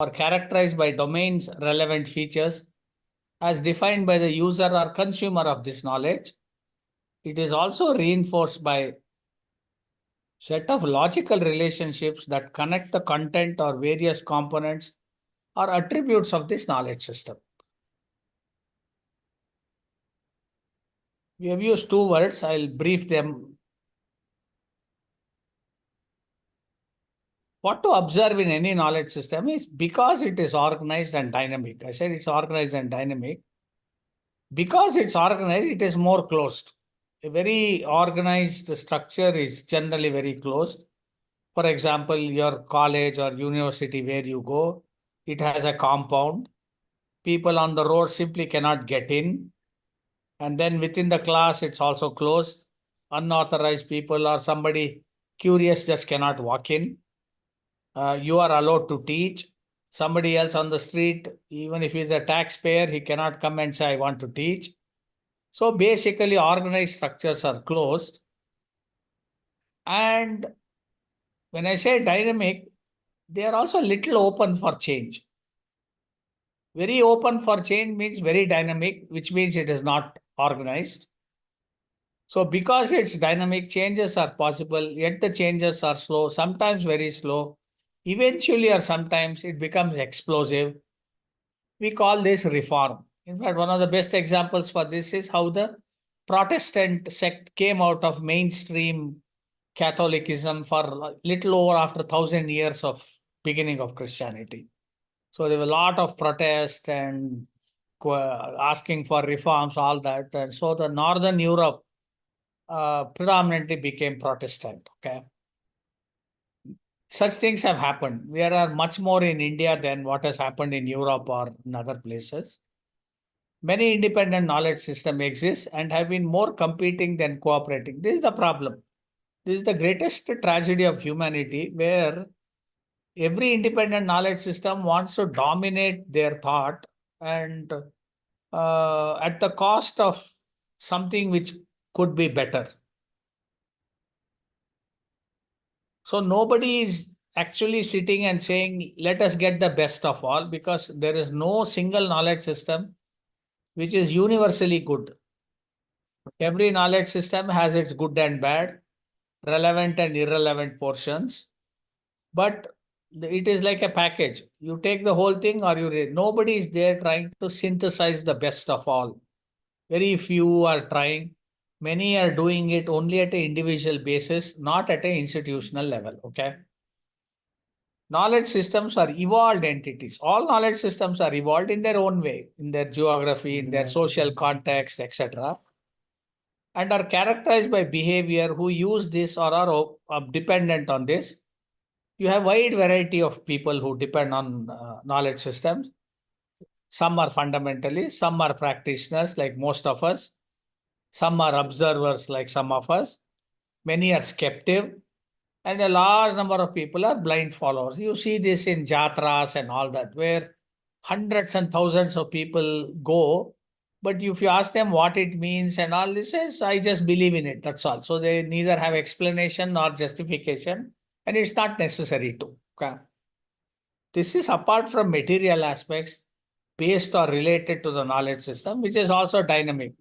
or characterized by domains relevant features as defined by the user or consumer of this knowledge. It is also reinforced by set of logical relationships that connect the content or various components or attributes of this knowledge system. We have used two words. I'll brief them. What to observe in any knowledge system is because it is organized and dynamic. I said it's organized and dynamic. Because it's organized, it is more closed. A very organized structure is generally very closed. For example, your college or university where you go, it has a compound. People on the road simply cannot get in. And then within the class, it's also closed. Unauthorized people or somebody curious just cannot walk in. You are allowed to teach. Somebody else on the street, even if he's a taxpayer, he cannot come and say, I want to teach. So basically, organized structures are closed. And when I say dynamic, they are also little open for change. Very open for change means very dynamic, which means it is not organized. So because it's dynamic, changes are possible, yet the changes are slow, sometimes very slow. Eventually or sometimes it becomes explosive. We call this reform. In fact, one of the best examples for this is how the Protestant sect came out of mainstream Catholicism for a little over after 1,000 years of beginning of Christianity. So there were a lot of protest and asking for reforms, all that. And so the Northern Europe predominantly became Protestant. Okay. Such things have happened. We are much more in India than what has happened in Europe or in other places. Many independent knowledge systems exist and have been more competing than cooperating. This is the problem. This is the greatest tragedy of humanity, where every independent knowledge system wants to dominate their thought and at the cost of something which could be better. So nobody is actually sitting and saying, let us get the best of all, because there is no single knowledge system which is universally good. Every knowledge system has its good and bad, relevant and irrelevant portions. But it is like a package. You take the whole thing or you read. Nobody is there trying to synthesize the best of all. Very few are trying. Many are doing it only at an individual basis, not at an institutional level. Okay. Knowledge systems are evolved entities. All knowledge systems are evolved in their own way, in their geography, in their social context, etc., and are characterized by behavior who use this or are dependent on this. You have wide variety of people who depend on knowledge systems. Some are fundamentalists, some are practitioners like most of us, some are observers like some of us, many are skeptic, and a large number of people are blind followers. You see this in jatras and all that, where hundreds and thousands of people go, but if you ask them what it means and all this is, I just believe in it, that's all. So they neither have explanation nor justification, and it's not necessary to. Okay. This is apart from material aspects based or related to the knowledge system, which is also dynamic.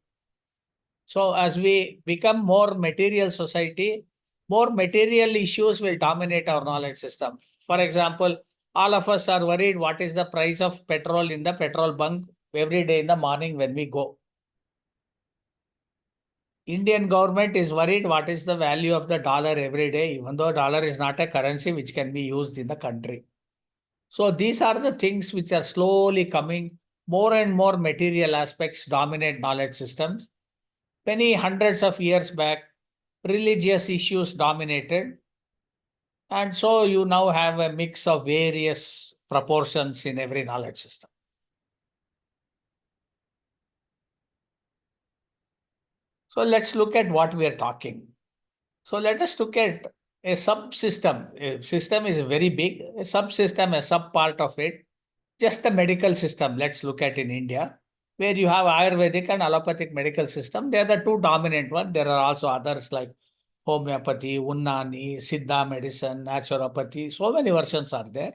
So as we become more material society, more material issues will dominate our knowledge system. For example, all of us are worried what is the price of petrol in the petrol bunk every day in the morning when we go. Indian government is worried what is the value of the dollar every day, even though dollar is not a currency which can be used in the country. So these are the things which are slowly coming. More and more material aspects dominate knowledge systems. Many hundreds of years back, religious issues dominated. And so you now have a mix of various proportions in every knowledge system. So let's look at what we are talking. So let us look at a subsystem. A system is very big. A subsystem, a sub-part of it. Just the medical system, let's look at in India, where you have Ayurvedic and allopathic medical system. They are the two dominant ones. There are also others like homeopathy, Unnani, Siddha medicine, naturopathy. So many versions are there.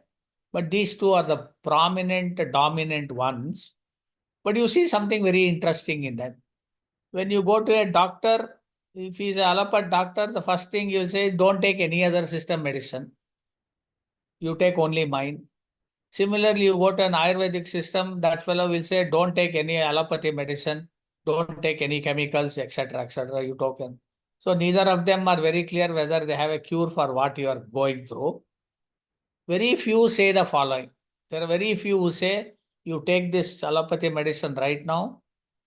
But these two are the prominent, dominant ones. But you see something very interesting in that. When you go to a doctor, if he's an allopath doctor, the first thing you say, don't take any other system medicine. You take only mine. Similarly, you go to an Ayurvedic system, that fellow will say, don't take any allopathy medicine, don't take any chemicals, etc., etc. You token. So neither of them are very clear whether they have a cure for what you are going through. Very few say the following. There are very few who say, you take this allopathy medicine right now,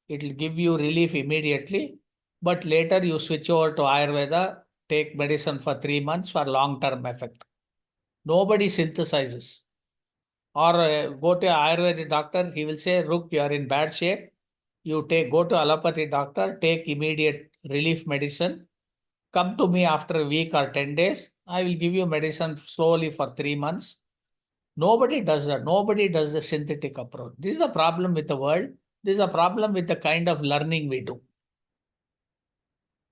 it will give you relief immediately, but later you switch over to Ayurveda, take medicine for 3 months for long-term effect. Nobody synthesizes. Or go to Ayurvedic doctor, he will say, look, you are in bad shape. You go to allopathy doctor, take immediate relief medicine. Come to me after a week or 10 days. I will give you medicine slowly for 3 months. Nobody does that. Nobody does the synthetic approach. This is the problem with the world. This is a problem with the kind of learning we do.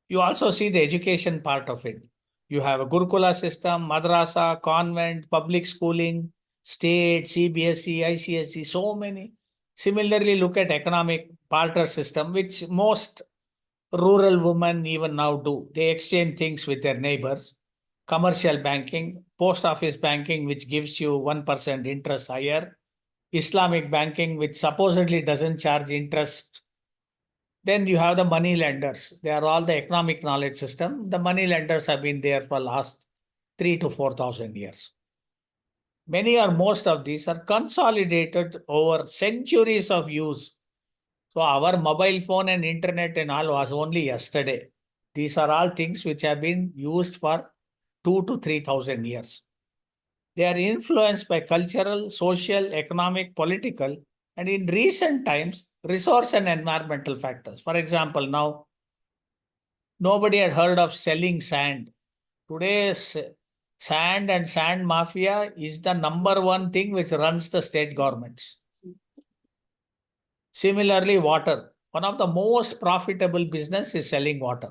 You also see the education part of it. You have a Gurukula system, madrasa, convent, public schooling, state, CBSE, ICSE, so many. Similarly, look at economic barter system, which most rural women even now do. They exchange things with their neighbors. Commercial banking, post office banking, which gives you 1% interest higher. Islamic banking, which supposedly doesn't charge interest. Then you have the money lenders. They are all the economic knowledge system. The money lenders have been there for last 3,000 to 4,000 years. Many or most of these are consolidated over centuries of use. So our mobile phone and internet and all was only yesterday. These are all things which have been used for 2,000 to 3,000 years. They are influenced by cultural, social, economic, political, and in recent times, resource and environmental factors. For example, now, nobody had heard of selling sand. Today's sand and sand mafia is the number one thing which runs the state governments. Similarly, water. One of the most profitable business is selling water.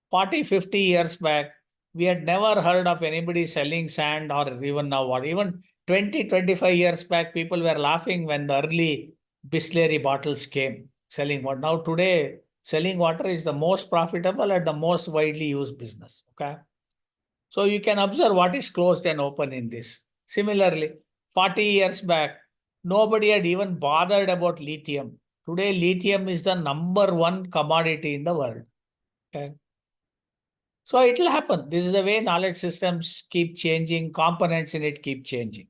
40, 50 years back, we had never heard of anybody selling sand or even now water. Even 20, 25 years back, people were laughing when the early Bisleri bottles came selling water. Now today, selling water is the most profitable and the most widely used business. Okay. So you can observe what is closed and open in this. Similarly, 40 years back, nobody had even bothered about lithium. Today, lithium is the number one commodity in the world. Okay. So it will happen. This is the way knowledge systems keep changing, components in it keep changing.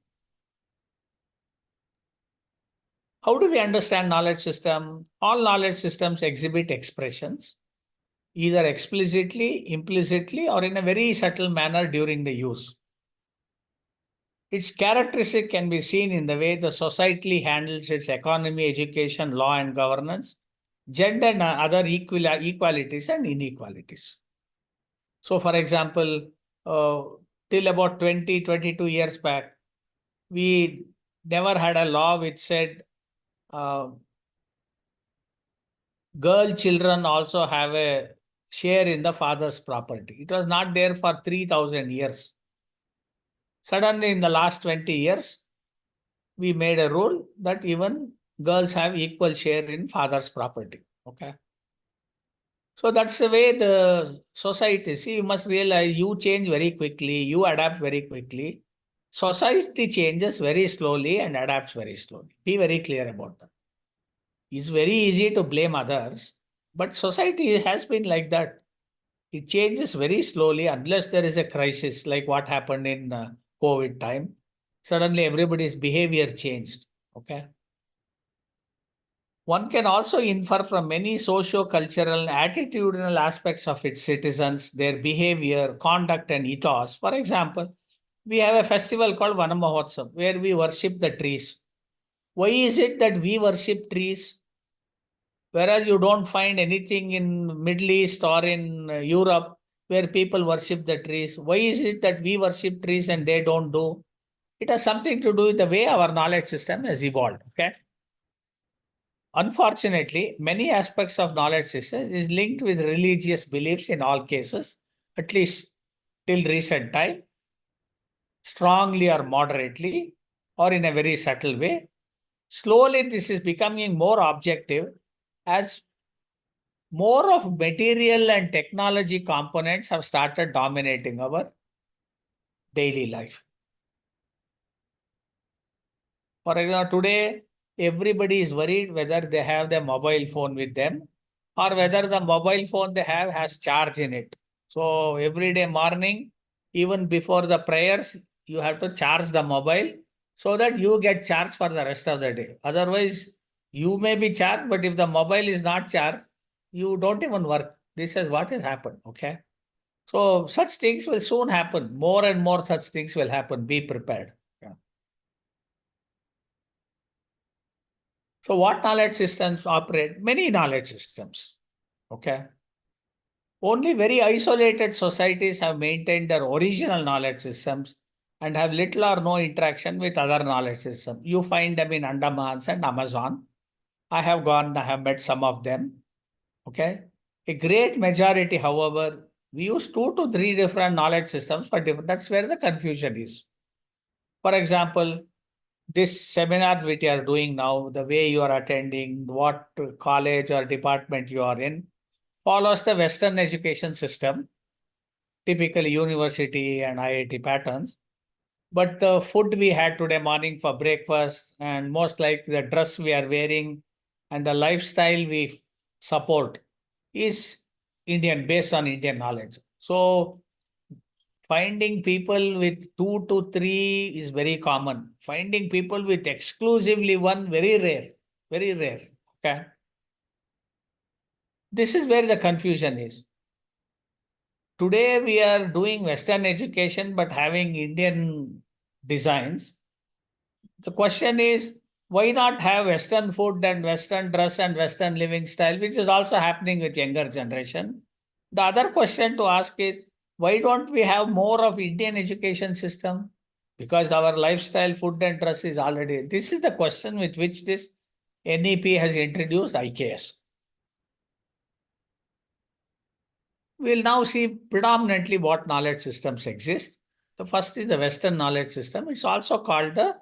How do we understand knowledge system? All knowledge systems exhibit expressions, either explicitly, implicitly, or in a very subtle manner during the use. Its characteristic can be seen in the way the society handles its economy, education, law, and governance, gender and other equalities and inequalities. So, for example, till about 20, 22 years back, we never had a law which said girl children also have a share in the father's property. It was not there for 3,000 years. Suddenly, in the last 20 years, we made a rule that even girls have equal share in father's property. Okay. So that's the way the society, see, you must realize you change very quickly, you adapt very quickly. Society changes very slowly and adapts very slowly. Be very clear about that. It's very easy to blame others, but society has been like that. It changes very slowly unless there is a crisis like what happened in COVID time. Suddenly everybody's behavior changed. Okay. One can also infer from many socio-cultural, attitudinal aspects of its citizens, their behavior, conduct, and ethos. For example, we have a festival called Vana Mahotsav, where we worship the trees. Why is it that we worship trees, whereas you don't find anything in Middle East or in Europe where people worship the trees? Why is it that we worship trees and they don't do? It has something to do with the way our knowledge system has evolved. Okay. Unfortunately, many aspects of knowledge system is linked with religious beliefs in all cases, at least till recent time. strongly or moderately, or in a very subtle way. Slowly, this is becoming more objective as more of material and technology components have started dominating our daily life. For example, today, everybody is worried whether they have their mobile phone with them or whether the mobile phone they have has charge in it. So every day morning, even before the prayers, you have to charge the mobile so that you get charged for the rest of the day. Otherwise, you may be charged, but if the mobile is not charged, you don't even work. This is what has happened. Okay. So such things will soon happen. More and more such things will happen. Be prepared. Yeah. So what knowledge systems operate? Many knowledge systems. Okay. Only very isolated societies have maintained their original knowledge systems and have little or no interaction with other knowledge systems. You find them in Andamans and Amazon. I have met some of them. Okay. A great majority, however, we use 2 to 3 different knowledge systems for different. That's where the confusion is. For example, this seminar which you are doing now, the way you are attending, what college or department you are in, follows the Western education system, typically university and IIT patterns. But the food we had today morning for breakfast, and most like the dress we are wearing, and the lifestyle we support is Indian, based on Indian knowledge. So finding people with 2 to 3 is very common. Finding people with exclusively one, very rare, very rare. Okay. This is where the confusion is. Today we are doing Western education but having Indian designs. The question is, why not have Western food and Western dress and Western living style, which is also happening with younger generation? The other question to ask is, why don't we have more of Indian education system? Because our lifestyle, food and dress is already. This is the question with which this NEP has introduced IKS. We'll now see predominantly what knowledge systems exist. The first is the Western knowledge system. It's also called the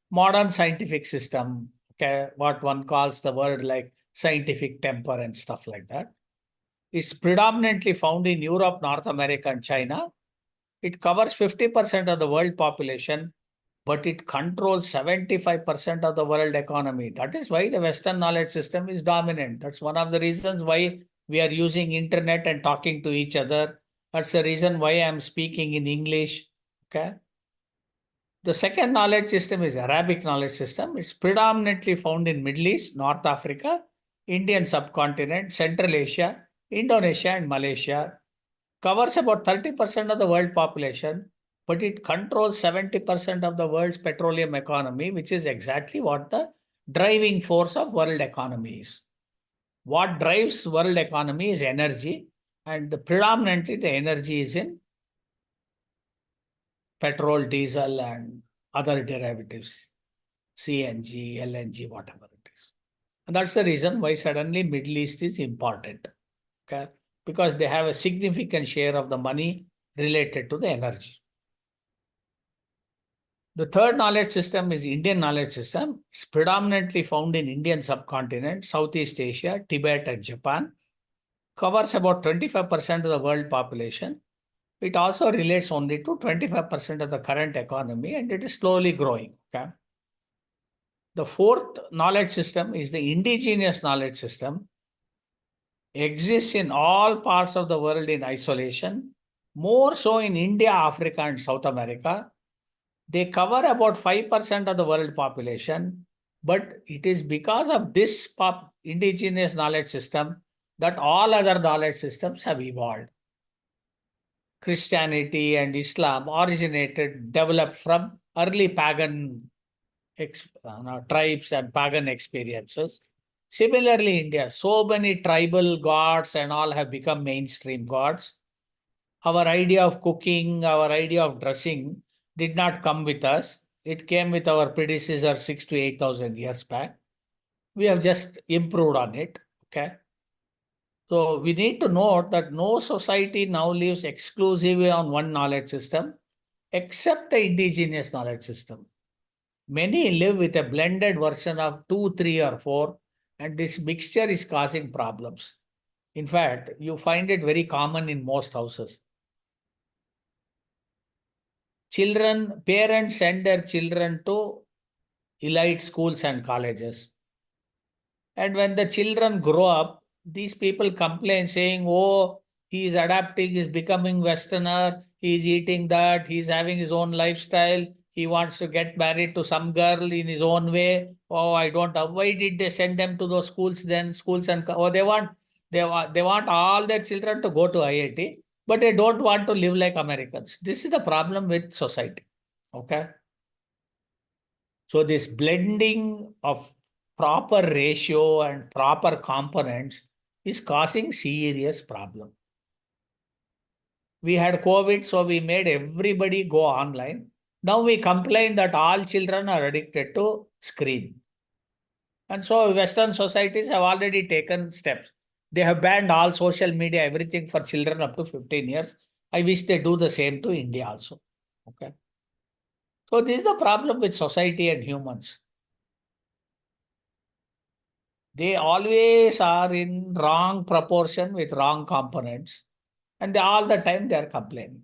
modern scientific system. Okay, what one calls the word like scientific temper and stuff like that. It's predominantly found in Europe, North America, and China. It covers 50% of the world population, but it controls 75% of the world economy. That is why the Western knowledge system is dominant. That's one of the reasons why we are using internet and talking to each other. That's the reason why I'm speaking in English. Okay. The second knowledge system is Arabic knowledge system. It's predominantly found in Middle East, North Africa, Indian subcontinent, Central Asia, Indonesia, and Malaysia. Covers about 30% of the world population, but it controls 70% of the world's petroleum economy, which is exactly what the driving force of world economy is. What drives world economy is energy, and predominantly the energy is in petrol, diesel, and other derivatives, CNG, LNG, whatever it is. And that's the reason why suddenly Middle East is important. Okay, because they have a significant share of the money related to the energy. The third knowledge system is Indian knowledge system. It's predominantly found in Indian subcontinent, Southeast Asia, Tibet, and Japan. Covers about 25% of the world population. It also relates only to 25% of the current economy, and it is slowly growing. Okay. The fourth knowledge system is the indigenous knowledge system. Exists in all parts of the world in isolation, more so in India, Africa, and South America. They cover about 5% of the world population, but it is because of this indigenous knowledge system that all other knowledge systems have evolved. Christianity and Islam developed from early pagan tribes and pagan experiences. Similarly, India, so many tribal gods and all have become mainstream gods. Our idea of cooking, our idea of dressing did not come with us. It came with our predecessors 6,000 to 8,000 years back. We have just improved on it. Okay. So we need to note that no society now lives exclusively on one knowledge system. except the indigenous knowledge system. Many live with a blended version of 2, 3, or 4, and this mixture is causing problems. In fact, you find it very common in most houses. Parents send their children to elite schools and colleges. And when the children grow up, these people complain saying, oh, he is adapting, he is becoming Westerner, he is eating that, he is having his own lifestyle, he wants to get married to some girl in his own way. Oh, I don't know. Why did they send them to those schools then? Schools and they want all their children to go to IIT, but they don't want to live like Americans. This is the problem with society. Okay. So this blending of proper ratio and proper components is causing serious problem. We had COVID, so we made everybody go online. Now we complain that all children are addicted to screen. And so Western societies have already taken steps. They have banned all social media, everything for children up to 15 years. I wish they do the same to India also. Okay. So this is the problem with society and humans. They always are in wrong proportion with wrong components, and all the time they are complaining.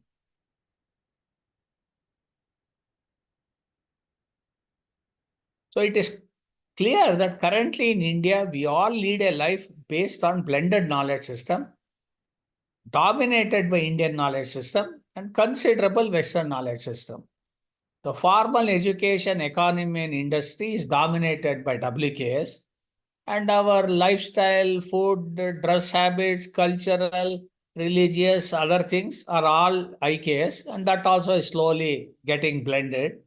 So it is clear that currently in India, we all lead a life based on blended knowledge system, dominated by Indian knowledge system and considerable Western knowledge system. The formal education, economy and industry is dominated by WKS, and our lifestyle, food, dress habits, cultural, religious, other things are all IKS, and that also is slowly getting blended.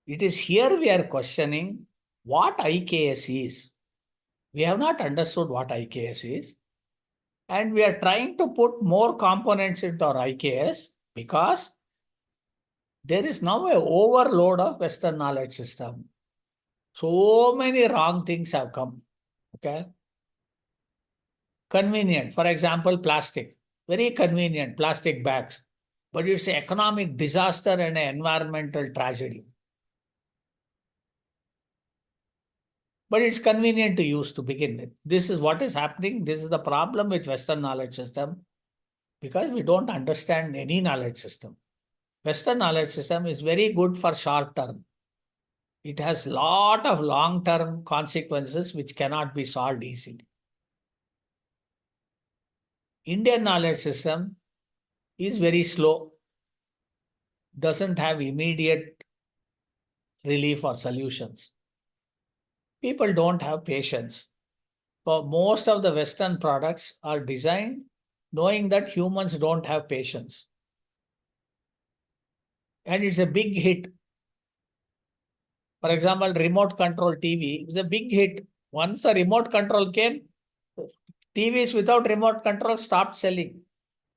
It is here we are questioning what IKS is. We have not understood what IKS is, and we are trying to put more components into our IKS because there is now an overload of Western knowledge system. So many wrong things have come. Okay. Convenient. For example, plastic. Very convenient, plastic bags. But it's an economic disaster and an environmental tragedy. But it's convenient to use to begin with. This is what is happening. This is the problem with Western knowledge system because we don't understand any knowledge system. Western knowledge system is very good for short term. It has lot of long-term consequences which cannot be solved easily. Indian knowledge system is very slow, doesn't have immediate relief or solutions. People don't have patience. So most of the Western products are designed knowing that humans don't have patience. And it's a big hit. For example, remote control TV is a big hit. Once the remote control came, TVs without remote control stopped selling.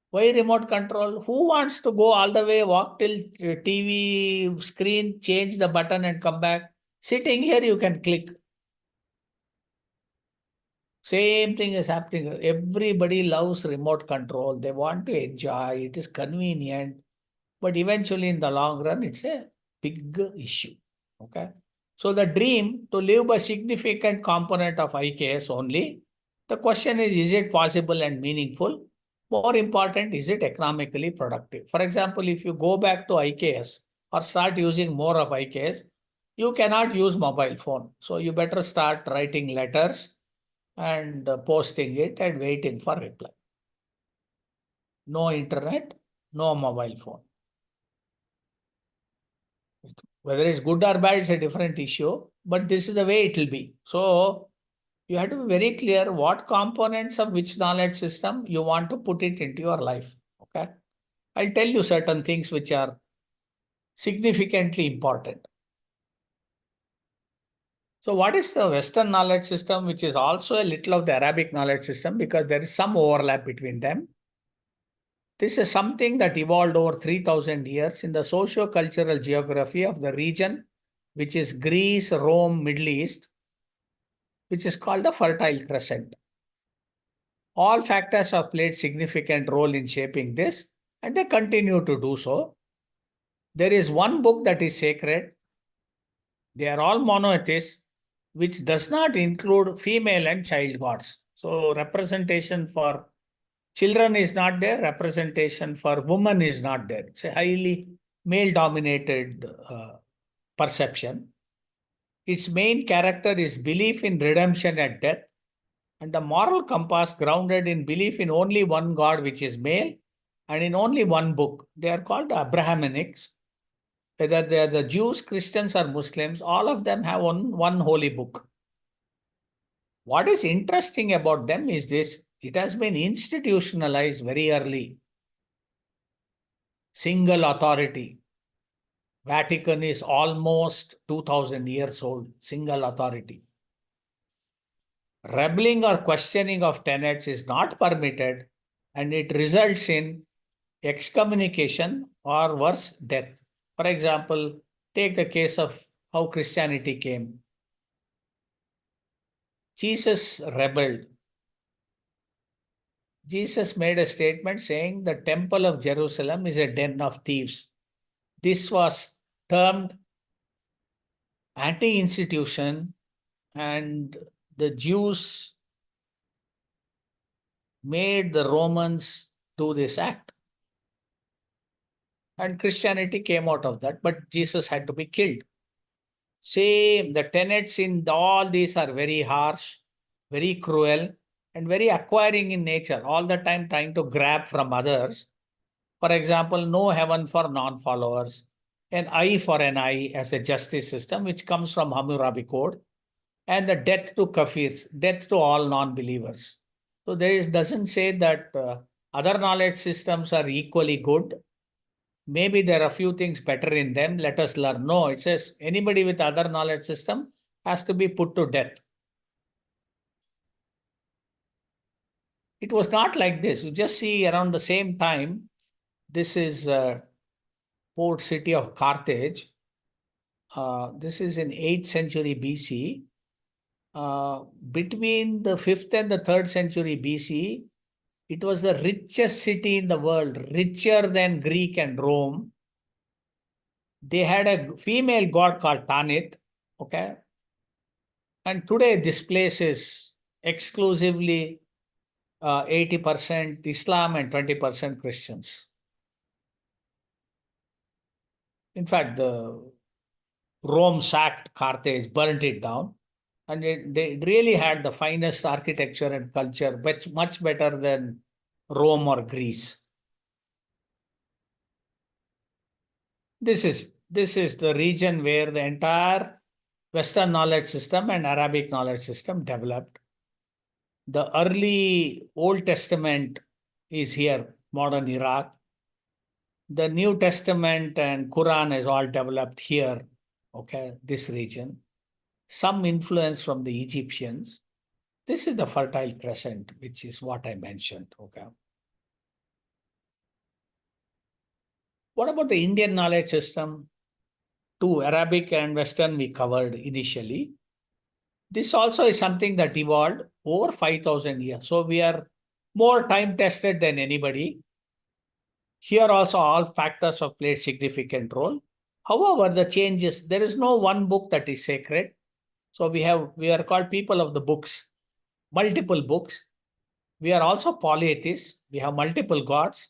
Why remote control? Who wants to go all the way, walk till TV screen, change the button and come back? Sitting here, you can click. Same thing is happening. Everybody loves remote control. They want to enjoy. It is convenient. But eventually, in the long run, it's a big issue. Okay. So the dream to live by significant component of IKS only. The question is it possible and meaningful? More important, is it economically productive? For example, if you go back to IKS or start using more of IKS, you cannot use mobile phone. So you better start writing letters and posting it and waiting for reply. No internet, no mobile phone. Whether it's good or bad, it's a different issue, but this is the way it will be. So you have to be very clear what components of which knowledge system you want to put it into your life. Okay. I'll tell you certain things which are significantly important. So what is the Western knowledge system, which is also a little of the Arabic knowledge system because there is some overlap between them. This is something that evolved over 3,000 years in the socio-cultural geography of the region, which is Greece, Rome, Middle East, which is called the Fertile Crescent. All factors have played significant role in shaping this, and they continue to do so. There is one book that is sacred. They are all monotheists, which does not include female and child gods. So representation for children is not there, representation for women is not there. It's a highly male-dominated perception. Its main character is belief in redemption at death, and the moral compass grounded in belief in only one God, which is male, and in only one book. They are called the Abrahamics. Whether they are the Jews, Christians, or Muslims, all of them have one holy book. What is interesting about them is this: it has been institutionalized very early. Single authority. Vatican is almost 2000 years old, single authority. Rebelling or questioning of tenets is not permitted, and it results in excommunication or worse, death. For example, take the case of how Christianity came. Jesus rebelled. Jesus made a statement saying the temple of Jerusalem is a den of thieves. This was termed anti-institution, and the Jews made the Romans do this act. And Christianity came out of that, but Jesus had to be killed. Same, the tenets in all these are very harsh, very cruel, and very acquiring in nature, all the time trying to grab from others. For example, no heaven for non-followers, an eye for an eye as a justice system, which comes from Hammurabi Code, and the death to kafirs, death to all non-believers. So doesn't say that other knowledge systems are equally good. Maybe there are a few things better in them. Let us learn. No, it says anybody with other knowledge system has to be put to death. It was not like this. You just see around the same time, this is port city of Carthage. This is in 8th century BC. Between the 5th and the 3rd century BC, it was the richest city in the world, richer than Greek and Rome. They had a female god called Tanit, okay? And today this place is exclusively 80% Islam and 20% Christians. In fact, the Rome sacked Carthage, burnt it down, and they really had the finest architecture and culture, but much better than Rome or Greece. This is the region where the entire Western knowledge system and Arabic knowledge system developed. The early Old Testament is here, modern Iraq. The New Testament and Quran is all developed here, okay, this region. Some influence from the Egyptians. This is the Fertile Crescent, which is what I mentioned, okay. What about the Indian knowledge system? Two, Arabic and Western, we covered initially. This also is something that evolved over 5,000 years. So we are more time tested than anybody. Here also all factors have played significant role. However, the changes, there is no one book that is sacred. So we are called people of the books, multiple books. We are also polytheists. We have multiple gods,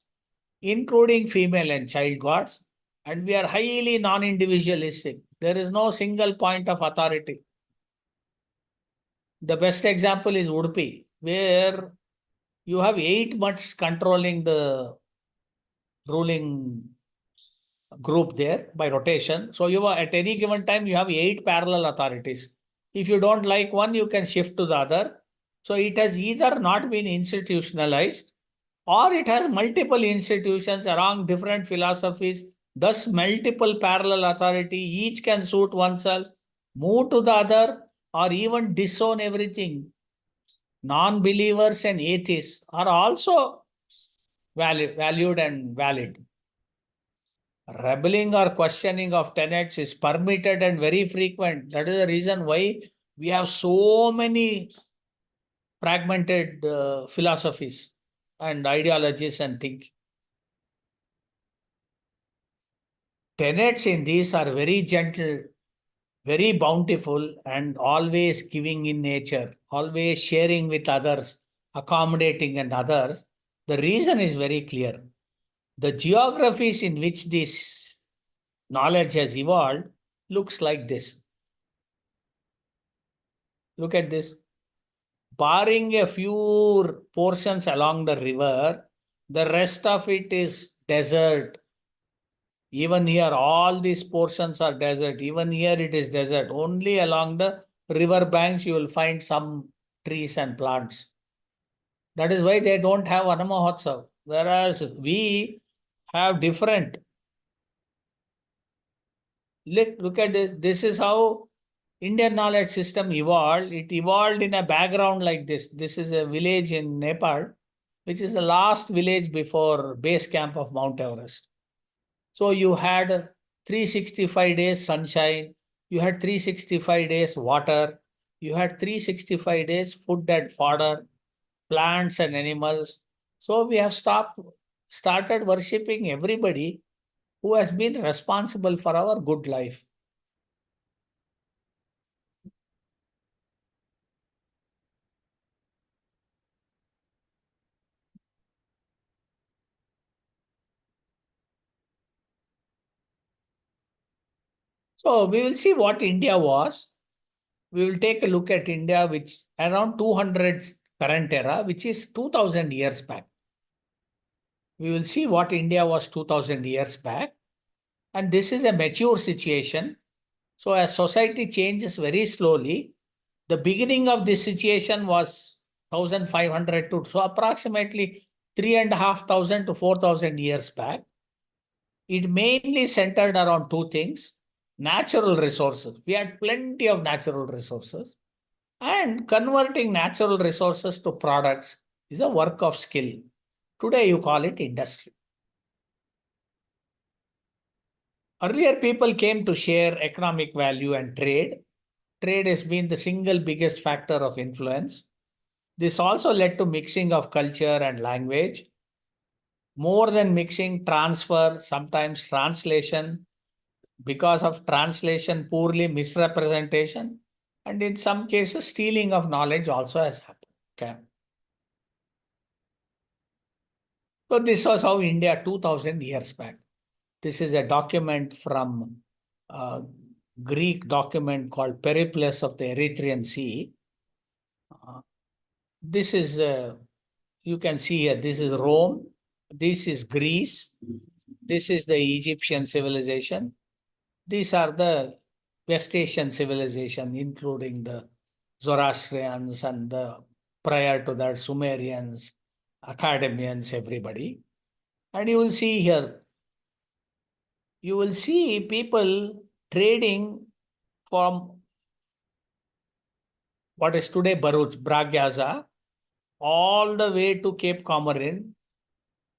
including female and child gods. And we are highly non-individualistic. There is no single point of authority. The best example is Udupi, where you have 8 months controlling the ruling group there by rotation. So you are at any given time, you have 8 parallel authorities. If you don't like one, you can shift to the other. So it has either not been institutionalized or it has multiple institutions around different philosophies, thus multiple parallel authority, each can suit oneself, move to the other, or even disown everything. Non-believers and atheists are also valued and valid. Rebelling or questioning of tenets is permitted and very frequent. That is the reason why we have so many fragmented philosophies and ideologies and thinking. tenets in these are very gentle, very bountiful, and always giving in nature, always sharing with others, accommodating and others. The reason is very clear. The geographies in which this knowledge has evolved looks like this. Look at this. Barring a few portions along the river, the rest of it is desert. Even here, all these portions are desert. Even here, it is desert. Only along the river banks, you will find some trees and plants. That is why they don't have Vana Mahotsav. Whereas we have different. Look at this. This is how Indian knowledge system evolved. It evolved in a background like this. This is a village in Nepal, which is the last village before base camp of Mount Everest. So you had 365 days sunshine, you had 365 days water, you had 365 days food and fodder, plants and animals. So we have started worshipping everybody who has been responsible for our good life. So we will see what India was. We will take a look at India, which around 200 current era, which is 2000 years back. We will see what India was 2000 years back. And this is a mature situation. So as society changes very slowly, the beginning of this situation was 1500 to so approximately 3,500 to 4,000 years back. It mainly centered around two things: natural resources. We had plenty of natural resources, and converting natural resources to products is a work of skill. Today you call it industry. Earlier people came to share economic value and trade. Trade has been the single biggest factor of influence. This also led to mixing of culture and language. More than mixing, transfer, sometimes translation. Because of translation, poorly misrepresentation, and in some cases, stealing of knowledge also has happened. Okay. So this was how India 2000 years back. This is a document from a Greek document called Periplus of the Erythraean Sea. This is, you can see here, this is Rome, this is Greece, this is the Egyptian civilization. These are the West Asian civilization, including the Zoroastrians and the prior to that Sumerians, Academians, everybody. And you will see here, you will see people trading from what is today Bharuch, Bragyaza, all the way to Cape Comorin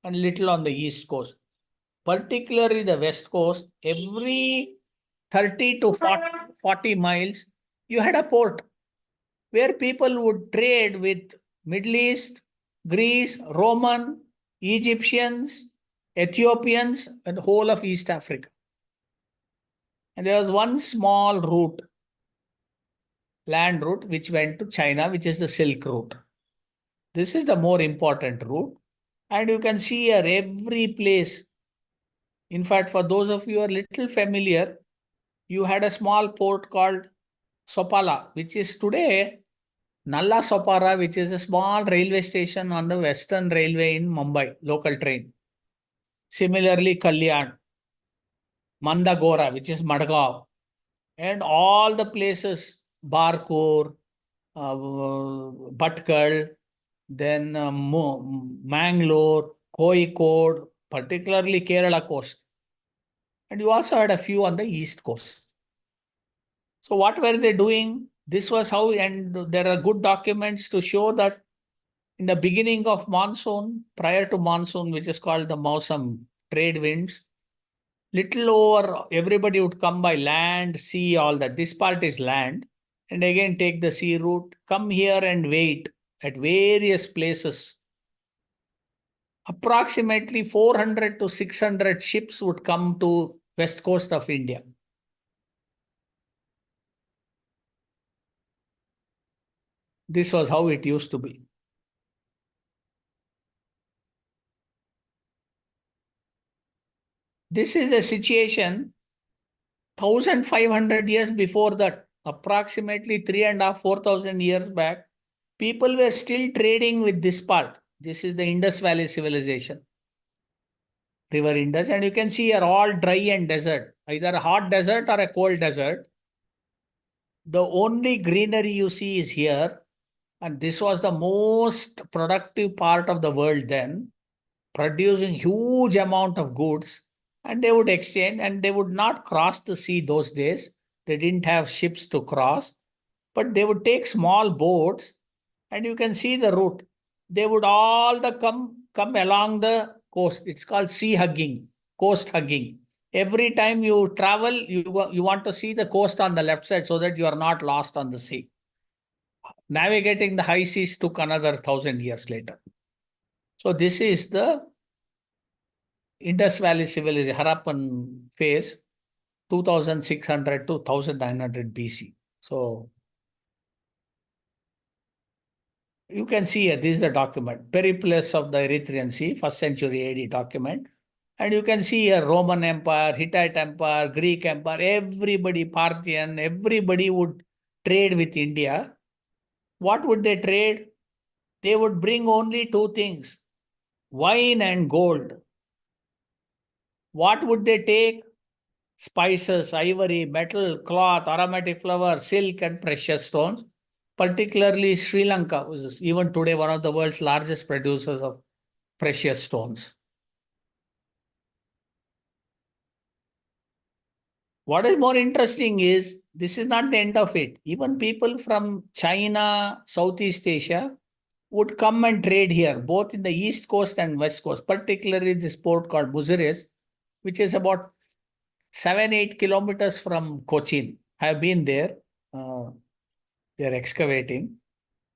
and little on the east coast. Particularly the west coast, every 30 to 40 miles, you had a port where people would trade with Middle East, Greece, Roman, Egyptians, Ethiopians, and whole of East Africa. And there was one small route, land route, which went to China, which is the Silk Route. This is the more important route. And you can see here every place. In fact, for those of you who are little familiar, you had a small port called Sopala, which is today Nalla Sopara, which is a small railway station on the Western Railway in Mumbai, local train. Similarly, Kalyan, Mandagora, which is Madgaon, and all the places, Barkur, Bhatkal, then Mangalore, Kozhikode, particularly Kerala coast. And you also had a few on the east coast. So what were they doing? This was how, and there are good documents to show that in the beginning of monsoon, prior to monsoon, which is called the Mausam, trade winds, little over, everybody would come by land, sea, all that. This part is land. And again, take the sea route, come here and wait at various places. Approximately 400 to 600 ships would come to west coast of India. This was how it used to be. This is a situation 1,500 years before that, approximately 3.5, 4,000 years back. People were still trading with this part. This is the Indus Valley civilization, River Indus. And you can see here all dry and desert, either a hot desert or a cold desert. The only greenery you see is here. And this was the most productive part of the world then, producing huge amount of goods. And they would exchange, and they would not cross the sea those days. They didn't have ships to cross, but they would take small boats, and you can see the route. They would all come along the coast. It's called sea hugging, coast hugging. Every time you travel, you want to see the coast on the left side so that you are not lost on the sea. Navigating the high seas took another 1,000 years later. So this is the Indus Valley civilization, Harappan phase, 2600 to 1900 BC. So you can see here, this is the document, Periplus of the Erythraean Sea, 1st century AD document. And you can see here Roman Empire, Hittite Empire, Greek Empire, everybody, Parthian, everybody would trade with India. What would they trade? They would bring only two things, wine and gold. What would they take? Spices, ivory, metal, cloth, aromatic flower, silk, and precious stones. Particularly Sri Lanka, which is even today one of the world's largest producers of precious stones. What is more interesting is, this is not the end of it. Even people from China, Southeast Asia would come and trade here, both in the east coast and west coast, particularly this port called Bucharest, which is about 7-8 kilometers from Cochin. I have been there. They're excavating.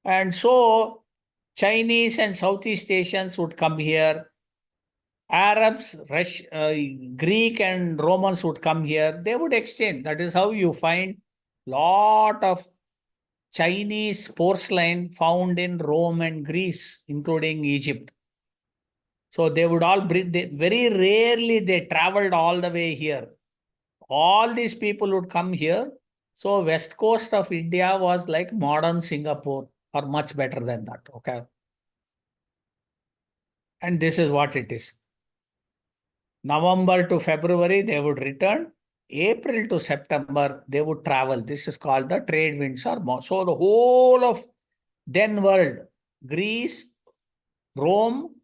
And so Chinese and Southeast Asians would come here. Arabs, Greek and Romans would come here. They would exchange. That is how you find lot of Chinese porcelain found in Rome and Greece, including Egypt. So they would all bring, very rarely they traveled all the way here. All these people would come here. So west coast of India was like modern Singapore, or much better than that. Okay. And this is what it is. November to February, they would return. April to September, they would travel. This is called the trade winds or more. So the whole of then world, Greece, Rome,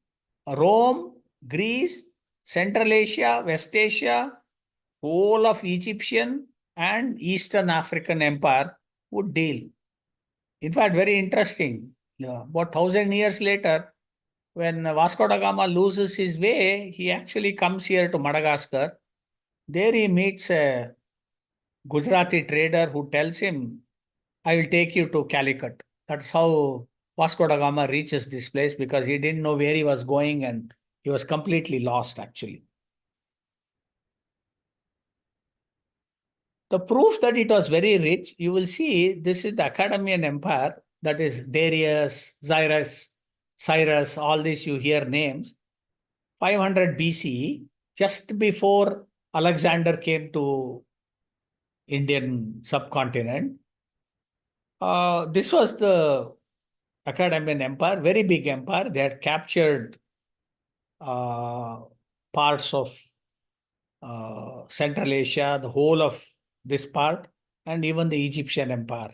Greece, Central Asia, West Asia, whole of Egyptian and Eastern African Empire would deal. In fact, very interesting. About 1,000 years later, when Vasco da Gama loses his way, he actually comes here to Madagascar. There he meets a Gujarati trader who tells him, I will take you to Calicut. That's how Vasco da Gama reaches this place, because he didn't know where he was going and he was completely lost actually. The proof that it was very rich, you will see this is the Academian Empire, that is Darius, Cyrus, all these you hear names. 500 BC, just before Alexander came to Indian subcontinent. This was the Academian Empire, very big empire. They had captured parts of Central Asia, the whole of this part, and even the Egyptian Empire.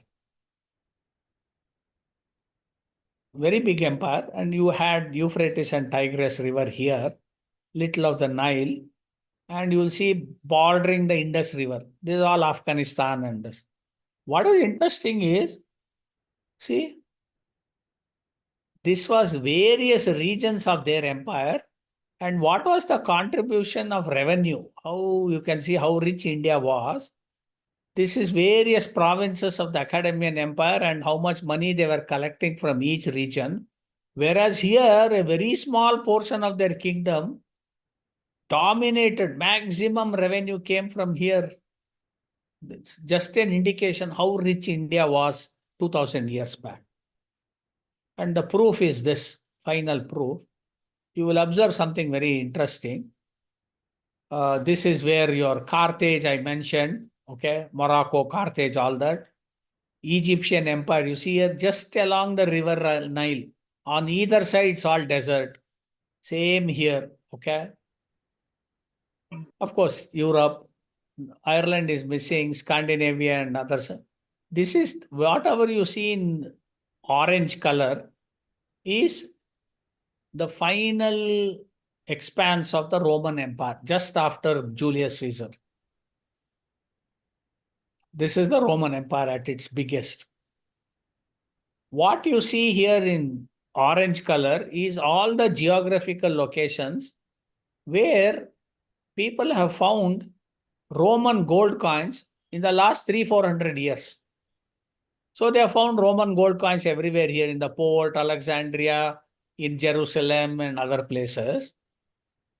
Very big empire, and you had Euphrates and Tigris River here, little of the Nile, and you will see bordering the Indus River. This is all Afghanistan and this. What is interesting is, see, this was various regions of their empire, and what was the contribution of revenue? How you can see how rich India was. This is various provinces of the Academian Empire and how much money they were collecting from each region. Whereas here, a very small portion of their kingdom dominated, maximum revenue came from here. It's just an indication how rich India was 2000 years back. And the proof is this, final proof. You will observe something very interesting. This is where your Carthage I mentioned, okay, Morocco, Carthage, all that. Egyptian Empire, you see here just along the river Nile. On either side, it's all desert. Same here, okay. Of course, Europe, Ireland is missing, Scandinavia and others. This is whatever you see in orange color is the final expanse of the Roman Empire just after Julius Caesar. This is the Roman Empire at its biggest. What you see here in orange color is all the geographical locations where people have found Roman gold coins in the last 300-400 years. So they have found Roman gold coins everywhere here in the port, Alexandria, in Jerusalem and other places.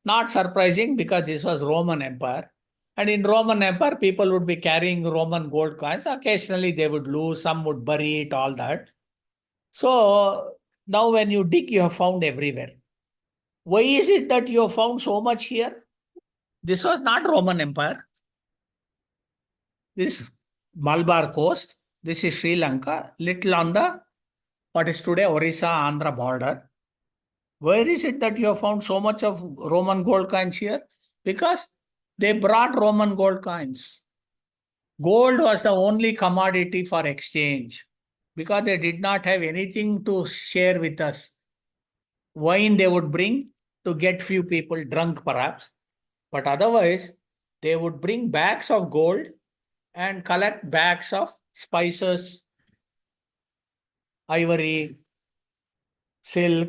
Not surprising because this was Roman Empire. And in Roman Empire, people would be carrying Roman gold coins. Occasionally they would lose, some would bury it, all that. So now when you dig, you have found everywhere. Why is it that you have found so much here? This was not Roman Empire. This is Malabar coast. This is Sri Lanka, little on the what is today Orissa, Andhra border. Where is it that you have found so much of Roman gold coins here? Because they brought Roman gold coins. Gold was the only commodity for exchange because they did not have anything to share with us. Wine they would bring to get few people drunk perhaps, but otherwise they would bring bags of gold and collect bags of spices, ivory, silk,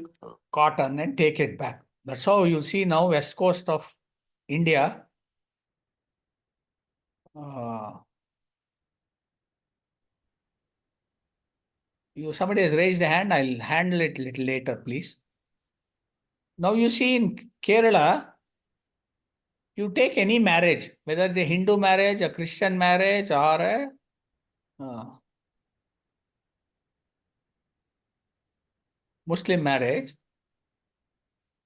cotton and take it back. That's how you see now west coast of India. Somebody has raised a hand. I'll handle it a little later, please. Now you see in Kerala, you take any marriage, whether it's a Hindu marriage, a Christian marriage, or a Muslim marriage,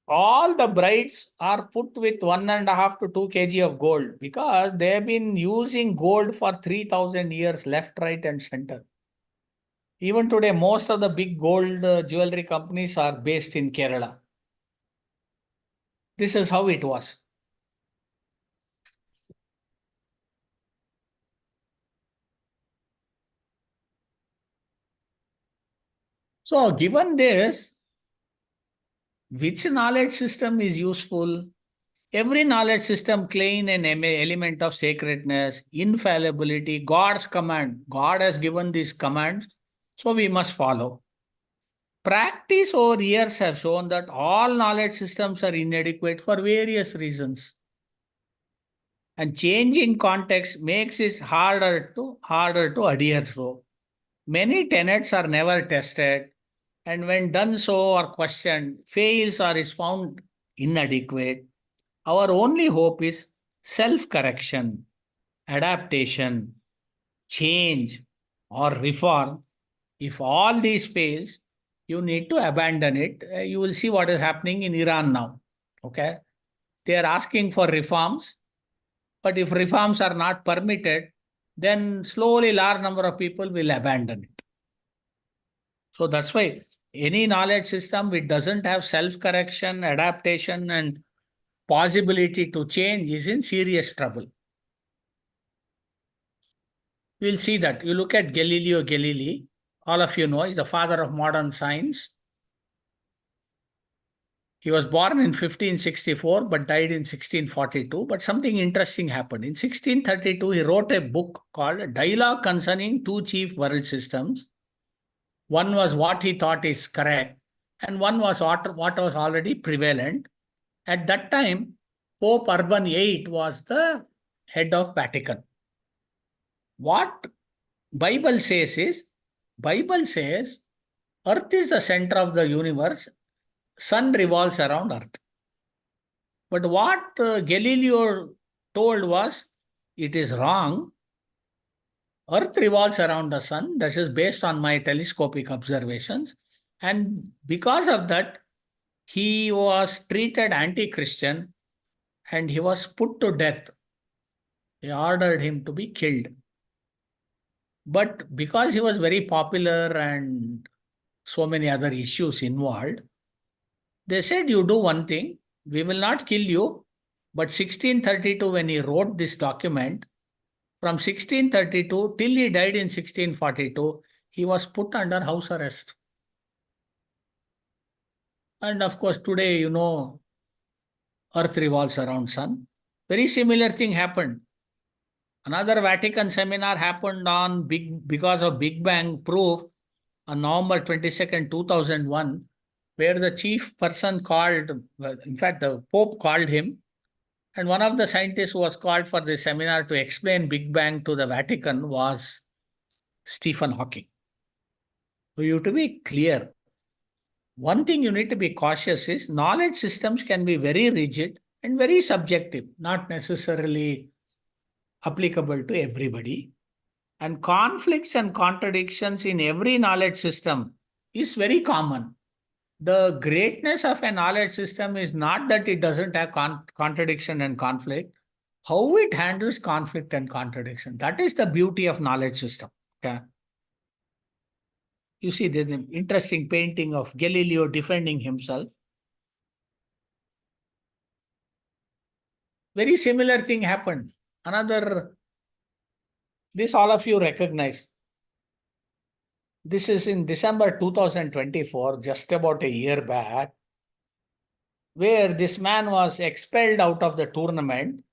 all the brides are put with 1.5 to 2 kg of gold because they have been using gold for 3000 years, left, right, and center. Even today, most of the big gold jewelry companies are based in Kerala. This is how it was. So, given this, which knowledge system is useful? Every knowledge system claims an element of sacredness, infallibility, God's command. God has given these commands, so we must follow. Practice over years have shown that all knowledge systems are inadequate for various reasons. And changing context makes it harder to adhere to. Many tenets are never tested, and when done so or questioned, fails or is found inadequate. Our only hope is self-correction, adaptation, change, or reform. If all these fails, you need to abandon it. You will see what is happening in Iran now. Okay, they are asking for reforms, but if reforms are not permitted, then slowly large number of people will abandon it. So that's why any knowledge system which doesn't have self-correction, adaptation, and possibility to change is in serious trouble. We'll see that. You look at Galileo Galilei, all of you know, he's the father of modern science. He was born in 1564 but died in 1642. But something interesting happened. In 1632, he wrote a book called Dialogue Concerning Two Chief World Systems. One was what he thought is correct, and one was what was already prevalent. At that time, Pope Urban VIII was the head of Vatican. What Bible says is, Bible says, Earth is the center of the universe, sun revolves around Earth. But what Galileo told was, it is wrong. Earth revolves around the sun. This is based on my telescopic observations. And because of that, he was treated anti-Christian and he was put to death. They ordered him to be killed. But because he was very popular and so many other issues involved, they said, you do one thing, we will not kill you. But 1632, when he wrote this document, from 1632 till he died in 1642, he was put under house arrest. And of course, today, Earth revolves around sun. Very similar thing happened. Another Vatican seminar happened on because of Big Bang proof on November 22nd, 2001, where the chief person called, in fact, the Pope called him, and one of the scientists who was called for the seminar to explain Big Bang to the Vatican was Stephen Hawking. So you have to be clear. One thing you need to be cautious is knowledge systems can be very rigid and very subjective, not necessarily applicable to everybody. And conflicts and contradictions in every knowledge system is very common. The greatness of a knowledge system is not that it doesn't have contradiction and conflict, how it handles conflict and contradiction. That is the beauty of knowledge system. Okay. You see, there's an interesting painting of Galileo defending himself. Very similar thing happened. This all of you recognize. This is in December 2024, just about a year back, where this man was expelled out of the tournament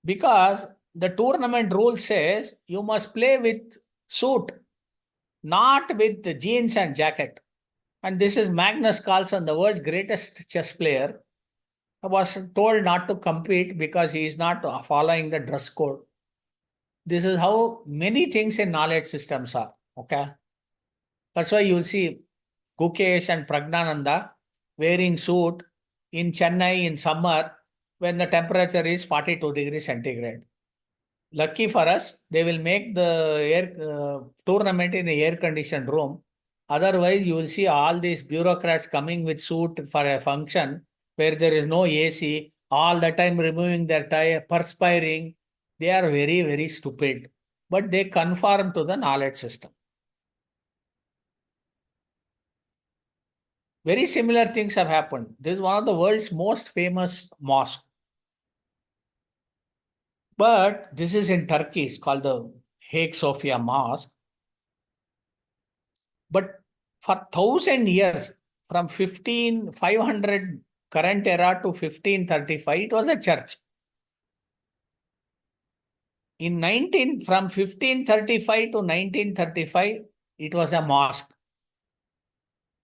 because the tournament rule says you must play with suit, not with the jeans and jacket. And this is Magnus Carlsen, the world's greatest chess player, was told not to compete because he is not following the dress code. This is how many things in knowledge systems are. Okay. That's why you'll see Gukesh and Pragnananda wearing suit in Chennai in summer when the temperature is 42 degrees centigrade. Lucky for us, they will make the tournament in an air-conditioned room. Otherwise, you will see all these bureaucrats coming with suit for a function where there is no AC, all the time removing their tie, perspiring. They are very, very stupid. But they conform to the knowledge system. Very similar things have happened. This is one of the world's most famous mosques. But this is in Turkey. It's called the Hagia Sophia Mosque. But for 1,000 years, from 500 current era to 1535, it was a church. From 1535 to 1935, it was a mosque.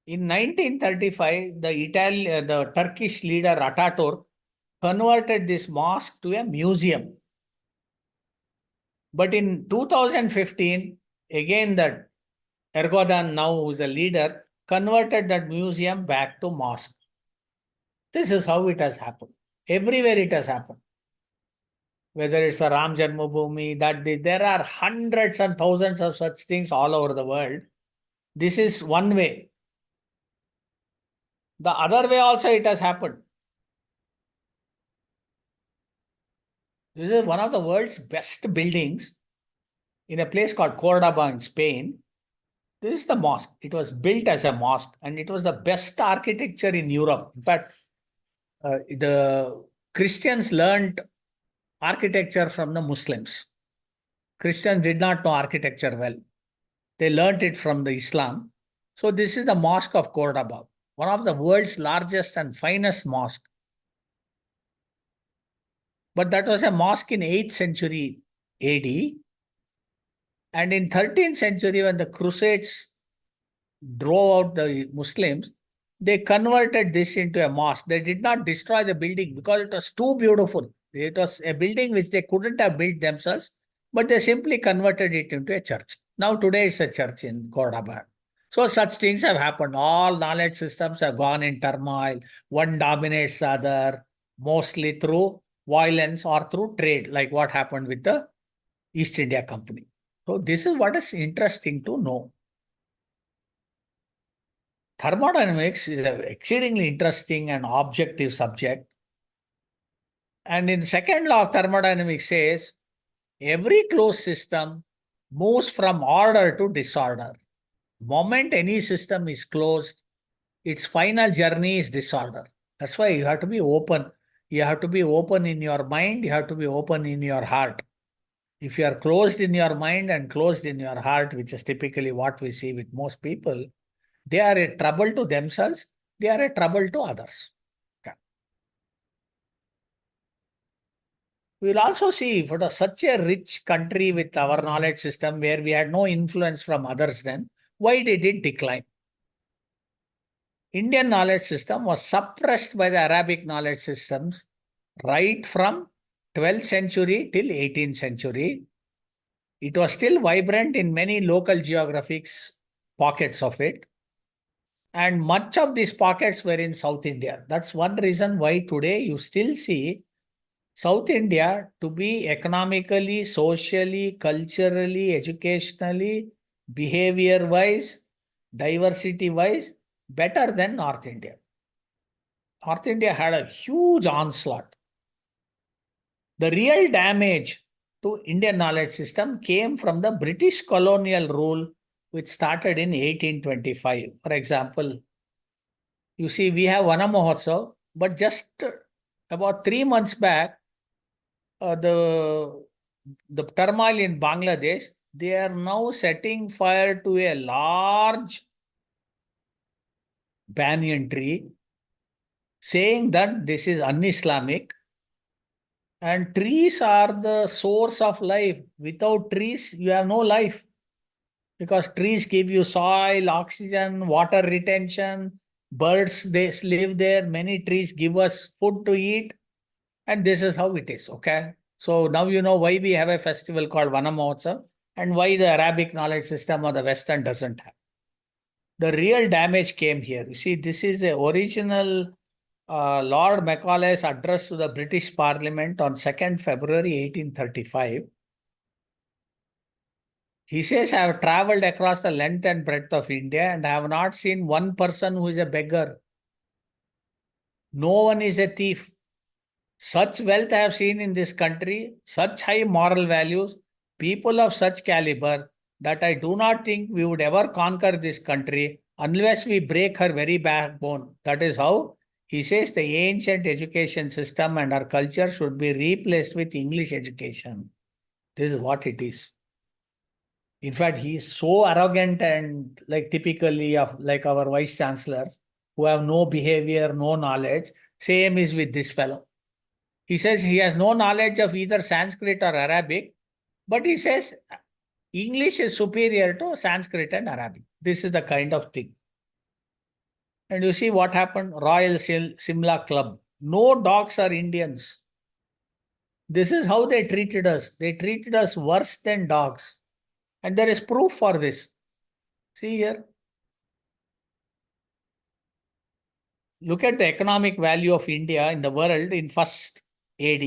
In 1935, the Turkish leader Ataturk converted this mosque to a museum. But in 2015, again the Erdogan, now who is the leader, converted that museum back to mosque. This is how it has happened. Everywhere it has happened. Whether it's a Ram Janmabhoomi, there are hundreds and thousands of such things all over the world. This is one way. The other way also it has happened. This is one of the world's best buildings in a place called Cordoba in Spain. This is the mosque. It was built as a mosque and it was the best architecture in Europe. In fact, the Christians learned architecture from the Muslims. Christians did not know architecture well. They learned it from the Islam. So this is the Mosque of Cordoba, one of the world's largest and finest mosque. But that was a mosque in 8th century AD. And in 13th century, when the Crusades drove out the Muslims, they converted this into a mosque. They did not destroy the building because it was too beautiful. It was a building which they couldn't have built themselves, but they simply converted it into a church. Now today it's a church in Cordoba. So such things have happened. All knowledge systems have gone in turmoil. One dominates the other. mostly through violence or through trade, like what happened with the East India Company. So this is what is interesting to know. Thermodynamics is an exceedingly interesting and objective subject. And in the second law of thermodynamics says, every closed system moves from order to disorder. Moment any system is closed, its final journey is disorder. That's why you have to be open. You have to be open in your mind. You have to be open in your heart. If you are closed in your mind and closed in your heart, which is typically what we see with most people, they are a trouble to themselves. They are a trouble to others. Okay. We'll also see for such a rich country with our knowledge system where we had no influence from others then, why did it decline? Indian knowledge system was suppressed by the Arabic knowledge systems right from 12th century till 18th century. It was still vibrant in many local geographics pockets of it. And much of these pockets were in South India. That's one reason why today you still see South India to be economically, socially, culturally, educationally, behavior-wise, diversity-wise, better than North India. North India had a huge onslaught. The real damage to Indian knowledge system came from the British colonial rule, which started in 1825. For example, you see, we have Vana Mahotsav, but just about 3 months back, the turmoil in Bangladesh, they are now setting fire to a large banyan tree, saying that this is un-Islamic. And trees are the source of life. Without trees, you have no life. Because trees give you soil, oxygen, water retention, birds, they live there. Many trees give us food to eat. And this is how it is, okay? So now you know why we have a festival called Vana Mahotsav and why the Arabic knowledge system or the Western doesn't have. The real damage came here. You see, this is the original Lord Macaulay's address to the British Parliament on 2nd February 1835. He says, I have traveled across the length and breadth of India and I have not seen one person who is a beggar. No one is a thief. Such wealth I have seen in this country, such high moral values, people of such caliber, that I do not think we would ever conquer this country unless we break her very backbone. That is how he says the ancient education system and our culture should be replaced with English education. This is what it is. In fact, he is so arrogant and like typically of like our vice chancellors who have no behavior, no knowledge. Same is with this fellow. He says he has no knowledge of either Sanskrit or Arabic, but he says English is superior to Sanskrit and Arabic. This is the kind of thing. And you see what happened? Royal Simla Club. No dogs are Indians. This is how they treated us. They treated us worse than dogs. And there is proof for this. See here. Look at the economic value of India in the world in first AD.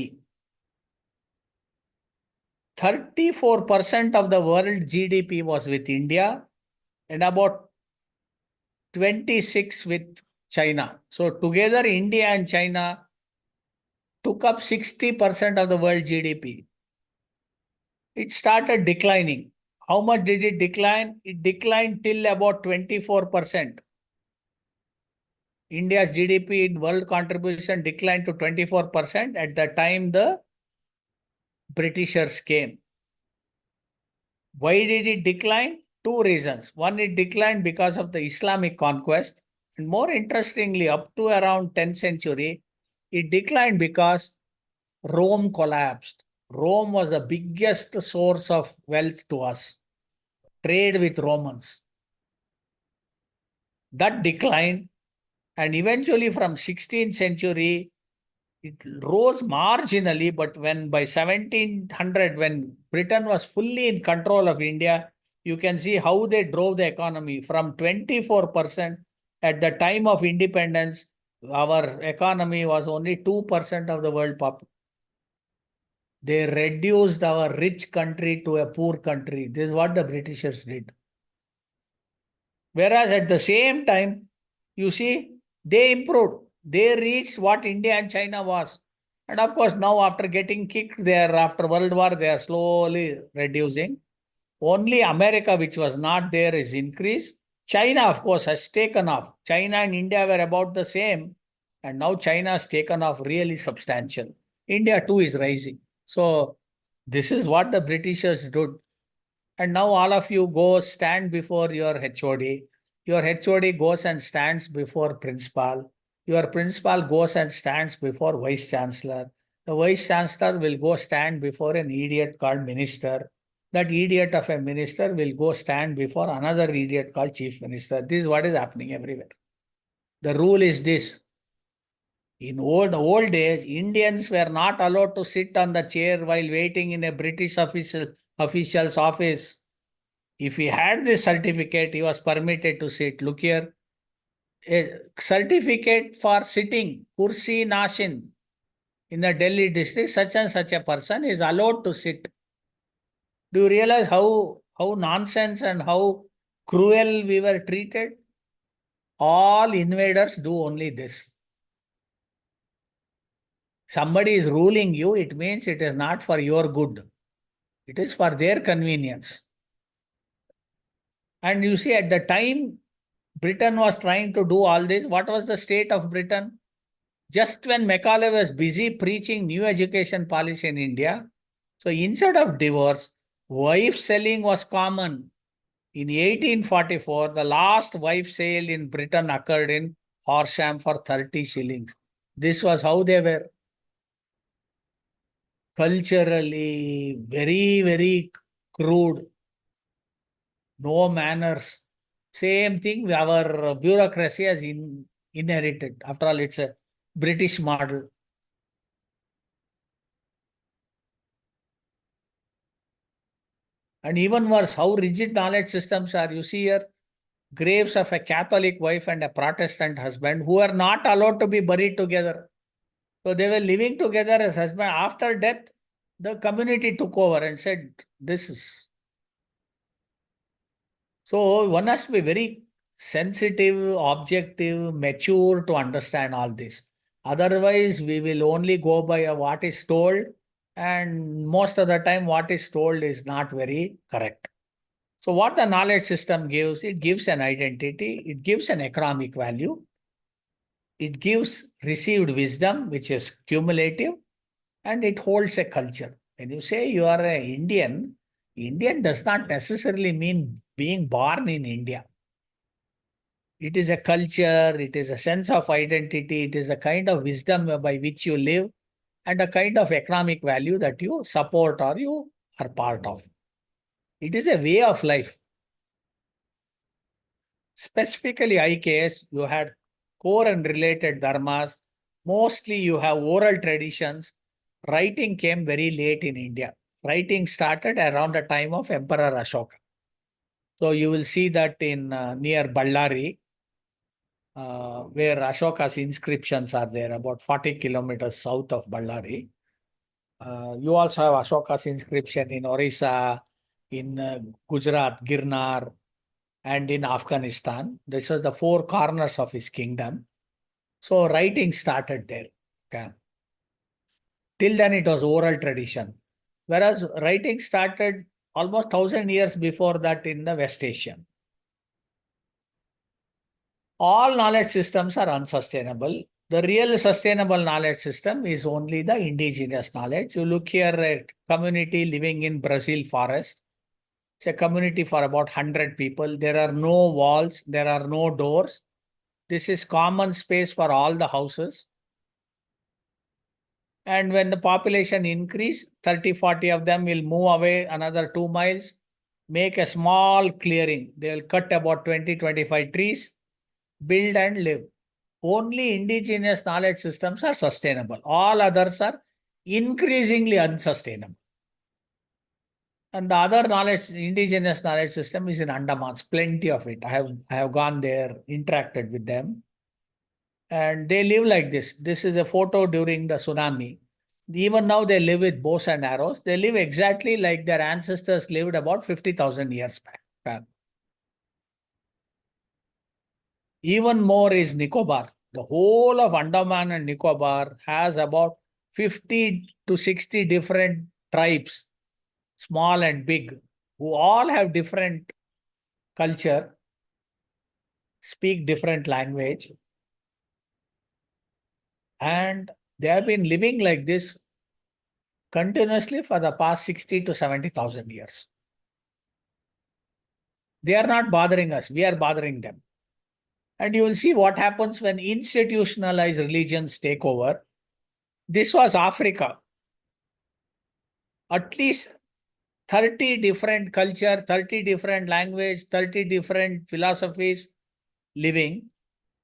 34% of the world GDP was with India and about 26 with China. So together India and China took up 60% of the world GDP. It started declining. How much did it decline? It declined till about 24%. India's GDP in world contribution declined to 24% at the time the Britishers came. Why did it decline? Two reasons. One, it declined because of the Islamic conquest. And more interestingly, up to around 10th century, it declined because Rome collapsed. Rome was the biggest source of wealth to us. Trade with Romans. That declined, and eventually from 16th century, it rose marginally, but when by 1700, when Britain was fully in control of India, you can see how they drove the economy from 24% at the time of independence Our economy was only 2% of the world population. They reduced our rich country to a poor country. This is what the Britishers did. Whereas at the same time, you see, they improved. They reached what India and China was. And of course, now after getting kicked there, after World War, they are slowly reducing. Only America, which was not there, is increased. China, of course, has taken off. China and India were about the same. And now China has taken off really substantial. India too is rising. So this is what the Britishers did. And now all of you go stand before your HOD. Your HOD goes and stands before principal. Your principal goes and stands before vice chancellor. The vice chancellor will go stand before an idiot called minister. That idiot of a minister will go stand before another idiot called chief minister. This is what is happening everywhere. The rule is this. In old days, Indians were not allowed to sit on the chair while waiting in a British official's office. If he had this certificate, he was permitted to sit. Look here, a certificate for sitting, kursi nashin, in the Delhi district, such and such a person is allowed to sit. Do you realize how nonsense and how cruel we were treated? All invaders do only this. Somebody is ruling you, it means it is not for your good. It is for their convenience. And you see, at the time Britain was trying to do all this, what was the state of Britain? Just when Macaulay was busy preaching new education policy in India, so instead of divorce, wife selling was common. In 1844, the last wife sale in Britain occurred in Horsham for 30 shillings. This was how they were. Culturally, very, very crude. No manners. Same thing our bureaucracy has inherited. After all, it's a British model. And even worse, how rigid knowledge systems are. You see here, graves of a Catholic wife and a Protestant husband who are not allowed to be buried together. So they were living together as husband. After death, the community took over and said, this is. So one has to be very sensitive, objective, mature to understand all this. Otherwise, we will only go by what is told, and most of the time what is told is not very correct. So what the knowledge system gives, it gives an identity, it gives an economic value, it gives received wisdom, which is cumulative, and it holds a culture. When you say you are an Indian, Indian does not necessarily mean being born in India. It is a culture, it is a sense of identity, it is a kind of wisdom by which you live, and a kind of economic value that you support or you are part of. It is a way of life. Specifically IKS, you had core and related dharmas. Mostly you have oral traditions. Writing came very late in India. Writing started around the time of Emperor Ashoka. So you will see that in near Ballari, where Ashoka's inscriptions are there, about 40 kilometers south of Ballari. You also have Ashoka's inscription in Orissa, in Gujarat, Girnar, and in Afghanistan. This is the four corners of his kingdom. So writing started there. Okay. Till then it was oral tradition. Whereas writing started almost 1,000 years before that in the West Asia. All knowledge systems are unsustainable. The real sustainable knowledge system is only the indigenous knowledge. You look here at community living in Brazil forest. It's a community for about 100 people. There are no walls. There are no doors. This is common space for all the houses. And when the population increase, 30, 40 of them will move away another 2 miles, make a small clearing. They will cut about 20, 25 trees, build and live. Only indigenous knowledge systems are sustainable. All others are increasingly unsustainable. And the other knowledge, indigenous knowledge system is in Andamans, plenty of it. I have gone there, interacted with them. And they live like this. This is a photo during the tsunami. Even now they live with bows and arrows. They live exactly like their ancestors lived about 50,000 years back. Even more is Nicobar. The whole of Andaman and Nicobar has about 50 to 60 different tribes, small and big, who all have different culture, speak different language, and they have been living like this continuously for the past 60 to 70,000 years. They are not bothering us, we are bothering them. And you will see what happens when institutionalized religions take over. This was Africa. At least 30 different culture, 30 different language, 30 different philosophies living.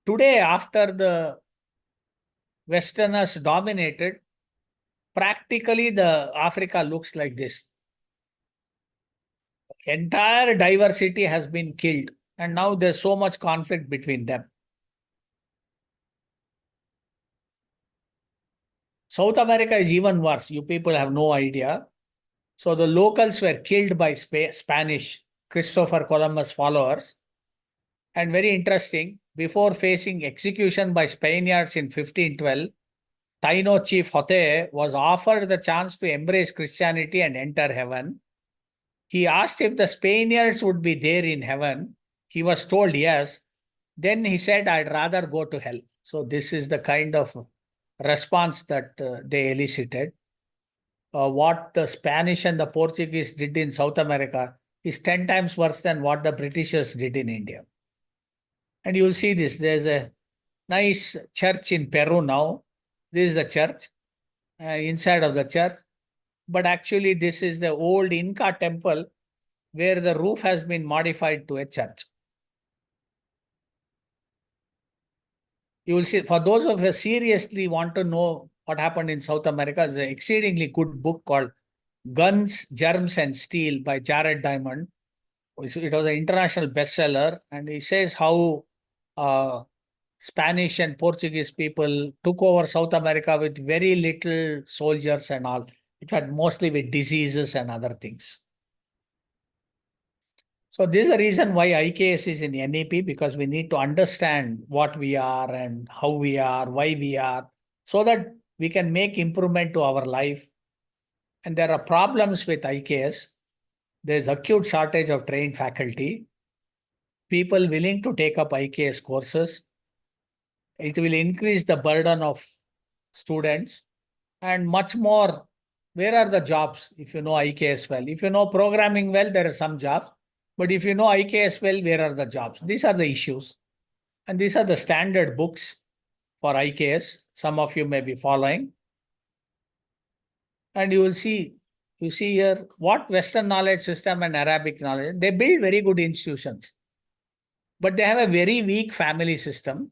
Today, after the Westerners dominated, practically the Africa looks like this. Entire diversity has been killed, and now there's so much conflict between them. South America is even worse. You people have no idea. So the locals were killed by Spanish, Christopher Columbus followers. And very interesting, before facing execution by Spaniards in 1512, Taino chief Jote was offered the chance to embrace Christianity and enter heaven. He asked if the Spaniards would be there in heaven. He was told yes. Then he said, I'd rather go to hell. So this is the kind of response that they elicited. What the Spanish and the Portuguese did in South America is 10 times worse than what the Britishers did in India. And you will see this. There's a nice church in Peru now. This is the church, inside of the church. But actually, this is the old Inca temple where the roof has been modified to a church. You will see, for those of us seriously want to know what happened in South America, there's an exceedingly good book called Guns, Germs and Steel by Jared Diamond. It was an international bestseller, and he says how Spanish and Portuguese people took over South America with very little soldiers and all. It had mostly with diseases and other things. So this is the reason why IKS is in NEP, because we need to understand what we are and how we are, why we are, so that we can make improvement to our life. And there are problems with IKS. There's acute shortage of trained faculty, people willing to take up IKS courses. It will increase the burden of students and much more. Where are the jobs if you know IKS well? If you know programming well, there are some jobs. But if you know IKS well, where are the jobs? These are the issues. And these are the standard books for IKS. Some of you may be following. And you will see, you see here, what Western knowledge system and Arabic knowledge, they build very good institutions. But they have a very weak family system.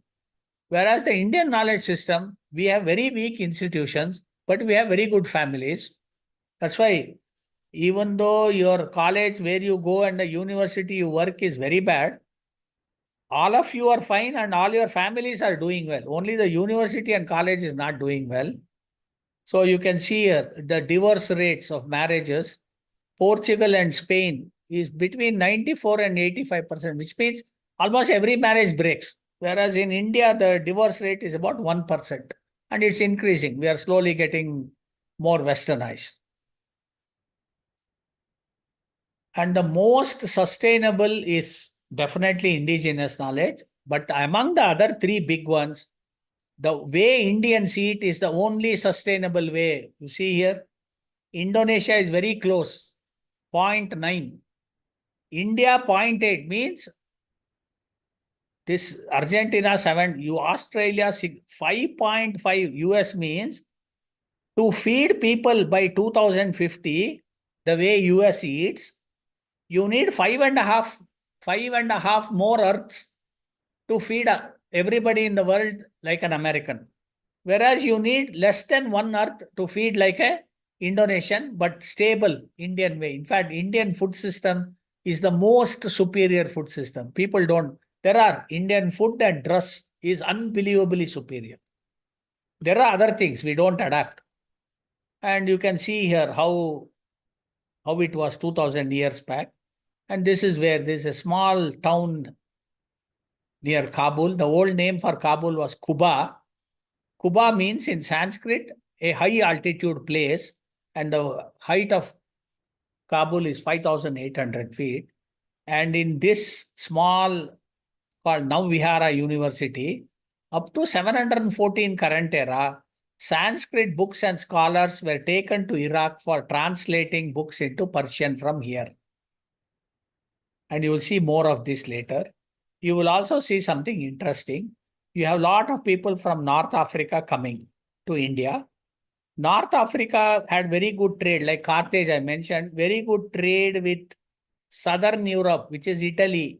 Whereas the Indian knowledge system, we have very weak institutions, but we have very good families. That's why even though your college where you go and the university you work is very bad, all of you are fine and all your families are doing well. Only the university and college is not doing well. So you can see here the divorce rates of marriages. Portugal and Spain is between 94 and 85%, which means almost every marriage breaks. Whereas in India, the divorce rate is about 1%. And it's increasing. We are slowly getting more westernized. And the most sustainable is definitely indigenous knowledge. But among the other three big ones, the way Indians see it is the only sustainable way. You see here, Indonesia is very close, 0.9. India 0.8 means this Argentina 7, Australia 5.5. US means to feed people by 2050, the way US eats, you need 5.5 more Earths to feed everybody in the world like an American. Whereas you need less than 1 Earth to feed like a Indonesian, but stable Indian way. In fact, Indian food system is the most superior food system. People don't. There are Indian food and dress is unbelievably superior. There are other things we don't adapt. And you can see here how it was 2000 years back. And this is where there's a small town near Kabul. The old name for Kabul was Kuba. Kuba means in Sanskrit a high altitude place, and the height of Kabul is 5,800 feet. And in this small called now Vihara University, up to 714 current era, Sanskrit books and scholars were taken to Iraq for translating books into Persian from here. And you will see more of this later. You will also see something interesting. You have a lot of people from North Africa coming to India. North Africa had very good trade, like Carthage I mentioned, very good trade with Southern Europe, which is Italy.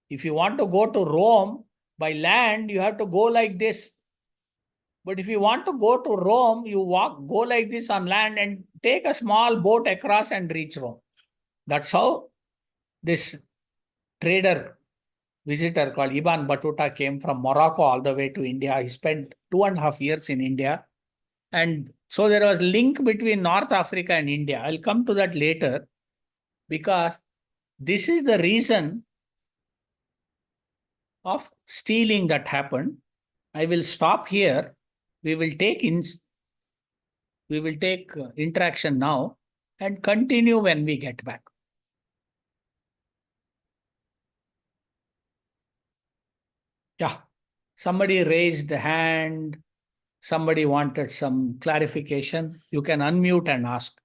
If you want to go to Rome by land, you have to go like this. But if you want to go to Rome, you go like this on land and take a small boat across and reach Rome. That's how this visitor called Ibn Battuta came from Morocco all the way to India. He spent 2.5 years in India. And so there was a link between North Africa and India. I'll come to that later, because this is the reason of stealing that happened. I will stop here. We will take interaction now and continue when we get back. Yeah, somebody raised a hand. Somebody wanted some clarification. You can unmute and ask.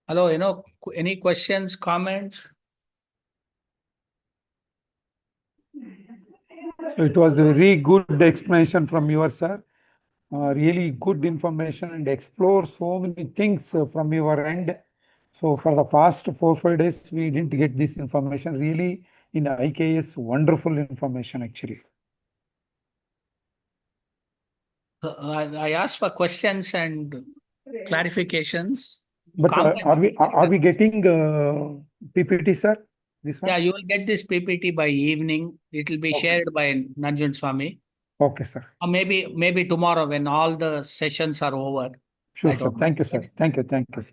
Hello, any questions, comments? So it was a very good explanation from your sir. Really good information and explore so many things from your end. So for the past 4-5 days, we didn't get this information. Really, in IKS, wonderful information actually. I asked for questions and clarifications. But are we getting PPT, sir? This one? Yeah, you will get this PPT by evening. It will be shared by Nanjun Swami. Okay, sir. Or maybe tomorrow when all the sessions are over. Sure, sir. Thank you, sir. Thank you, sir.